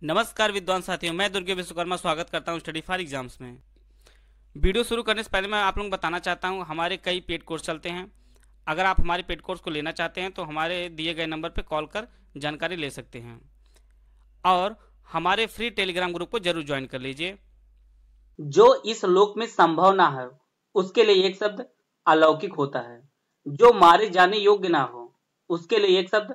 नमस्कार विद्वान साथियों, मैं दुर्गे विश्वकर्मा स्वागत करता हूं स्टडी फॉर एग्जाम्स में। वीडियो शुरू करने से पहले मैं आप लोगों को बताना चाहता हूं, हमारे कई पेड कोर्स चलते हैं। अगर आप हमारे पेड कोर्स को लेना चाहते हैं तो हमारे दिए गए नंबर पर कॉल कर जानकारी ले सकते हैं और हमारे फ्री टेलीग्राम ग्रुप को जरूर ज्वाइन कर लीजिए। जो इस लोक में संभव ना हो उसके लिए एक शब्द अलौकिक होता है। जो मारे जाने योग्य ना हो उसके लिए एक शब्द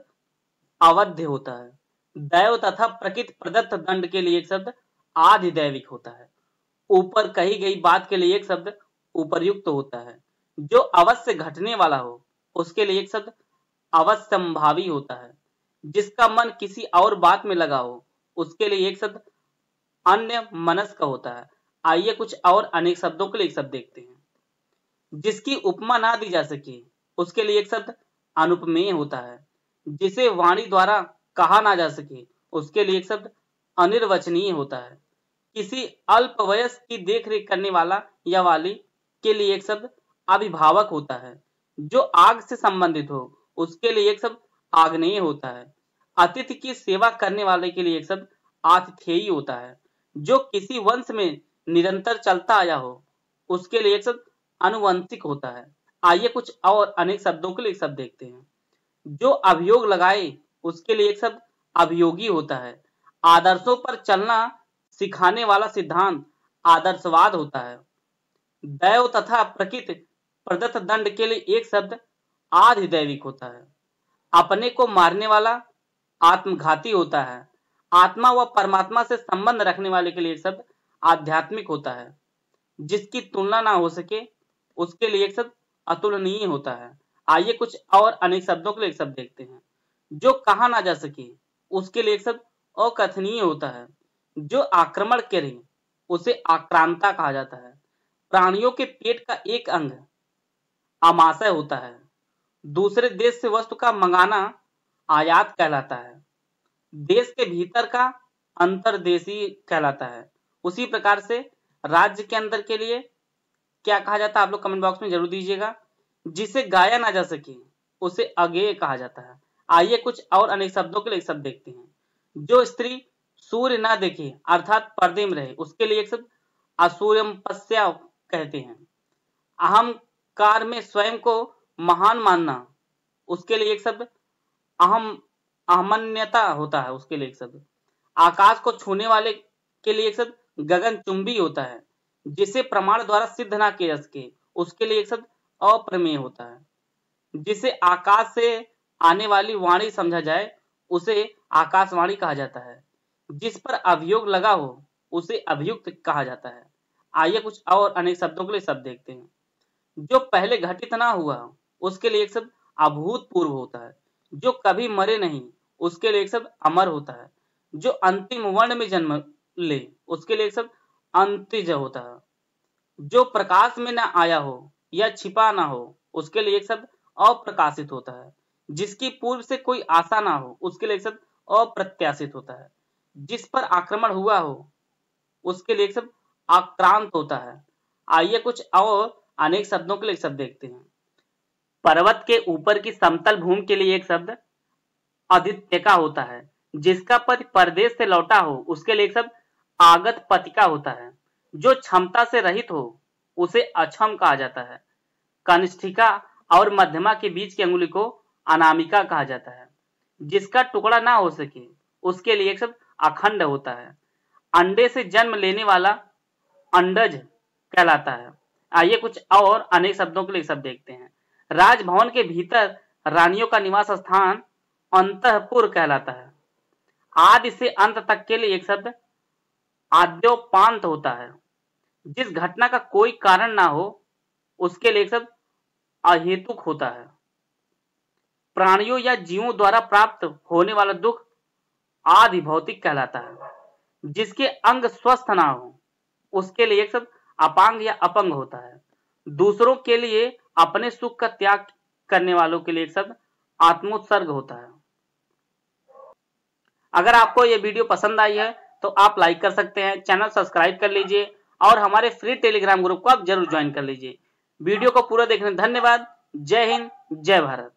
अवध्य होता है। दैव तथा प्रकृति प्रदत्त दंड के लिए एक शब्द आधिदैविक होता है। ऊपर कही गई बात के लिए एक शब्द उपर्युक्त होता है। जो अवश्य घटने वाला हो उसके लिए एक शब्द अवश्यंभावी होता है। जिसका मन किसी और बात में लगा हो उसके लिए एक शब्द अन्य मनस्क होता है। आइए कुछ और अनेक शब्दों के लिए एक शब्द देखते हैं। जिसकी उपमा ना दी जा सके उसके लिए एक शब्द अनुपमेय होता है। जिसे वाणी द्वारा कहा ना जा सके उसके लिए एक शब्द अनिर्वचनीय होता है। किसी अल्प वयस्क की देखरेख करने वाला या वाली के लिए एक शब्द अभिभावक होता है। जो आग से संबंधित हो उसके लिए एक शब्द आग्नेय होता है। अतिथि की सेवा करने वाले के लिए एक शब्द आतिथेयी होता है। जो किसी वंश में निरंतर चलता आया हो उसके लिए एक शब्द अनुवंशिक होता है। आइए कुछ और अनेक शब्दों के लिए एक शब्द देखते हैं। जो अभियोग लगाए उसके लिए एक शब्द अभियोगी होता है। आदर्शों पर चलना सिखाने वाला सिद्धांत आदर्शवाद होता है। दैव तथा प्रकृति प्रदत्त दंड के लिए एक शब्द आधिदैविक होता है। अपने को मारने वाला आत्मघाती होता है। आत्मा व परमात्मा से संबंध रखने वाले के लिए एक शब्द आध्यात्मिक होता है। जिसकी तुलना ना हो सके उसके लिए एक शब्द अतुलनीय होता है। आइए कुछ और अनेक शब्दों के लिए एक शब्द देखते हैं। जो कहा ना जा सके उसके लिए एक शब्द अकथनीय होता है। जो आक्रमण करे उसे आक्रांता कहा जाता है। प्राणियों के पेट का एक अंग आमाशय होता है। दूसरे देश से वस्तु का मंगाना आयात कहलाता है। देश के भीतर का अंतर्देशीय कहलाता है। उसी प्रकार से राज्य के अंदर के लिए क्या कहा जाता है आप लोग कमेंट बॉक्स में जरूर दीजिएगा। जिसे गाया ना जा सके उसे अगेय कहा जाता है। आइए कुछ और अनेक शब्दों के लिए एक शब्द देखते हैं। जो स्त्री सूर्य ना देखे अर्थात पर्दे में रहे उसके लिए एक शब्द असूर्यपस्या कहते हैं। अहंकार में स्वयं को महान मानना उसके लिए एक शब्द अहमन्यता होता है। उसके लिए एक शब्द आकाश को छूने वाले के लिए एक शब्द गगनचुंबी होता है। जिसे प्रमाण द्वारा सिद्ध ना किया जा सके उसके लिए एक शब्द अप्रमेय होता है। जिसे आकाश से आने वाली वाणी समझा जाए उसे आकाशवाणी कहा जाता है। जिस पर अभियोग लगा हो उसे अभियुक्त कहा जाता है। आइए कुछ और अनेक शब्दों के लिए शब्द देखते हैं। जो पहले घटित ना हुआ उसके लिए एक शब्द अभूतपूर्व होता है। जो कभी मरे नहीं उसके लिए एक शब्द अमर होता है। जो अंतिम वर्ण में जन्म ले उसके लिए एक शब्द अंतिज होता है। जो प्रकाश में ना आया हो या छिपा ना हो उसके लिए एक शब्द अप्रकाशित होता है। जिसकी पूर्व से कोई आशा ना हो उसके लिए एक शब्द अप्रत्याशित होता है। जिस पर आक्रमण हुआ हो उसके लिए एक शब्द आक्रांत होता है। आइए कुछ और अनेक शब्दों के लिए एक शब्द देखते हैं। पर्वत के ऊपर की समतल भूमि के लिए एक शब्द आदित्यका होता है। जिसका पति परदेश से लौटा हो उसके लिए एक शब्द आगत पतिका होता है। जो क्षमता से रहित हो उसे अक्षम कहा जाता है। कनिष्ठिका और मध्यमा के बीच की अंगुली को अनामिका कहा जाता है। जिसका टुकड़ा ना हो सके उसके लिए एक शब्द अखंड होता है। अंडे से जन्म लेने वाला अंडज कहलाता है। आइए कुछ और अनेक शब्दों के लिए शब्द देखते हैं। राजभवन के भीतर रानियों का निवास स्थान अंतःपुर कहलाता है। आदि से अंत तक के लिए एक शब्द आद्योपांत होता है। जिस घटना का कोई कारण ना हो उसके लिए एक शब्द अहेतुक होता है। प्राणियों या जीवों द्वारा प्राप्त होने वाला दुख आदि भौतिक कहलाता है। जिसके अंग स्वस्थ ना हो उसके लिए एक शब्द अपांग या अपंग होता है। दूसरों के लिए अपने सुख का त्याग करने वालों के लिए एक शब्द आत्मोत्सर्ग होता है। अगर आपको यह वीडियो पसंद आई है तो आप लाइक कर सकते हैं, चैनल सब्सक्राइब कर लीजिए और हमारे फ्री टेलीग्राम ग्रुप को आप जरूर ज्वाइन कर लीजिए। वीडियो को पूरा देखने धन्यवाद। जय हिंद, जय भारत।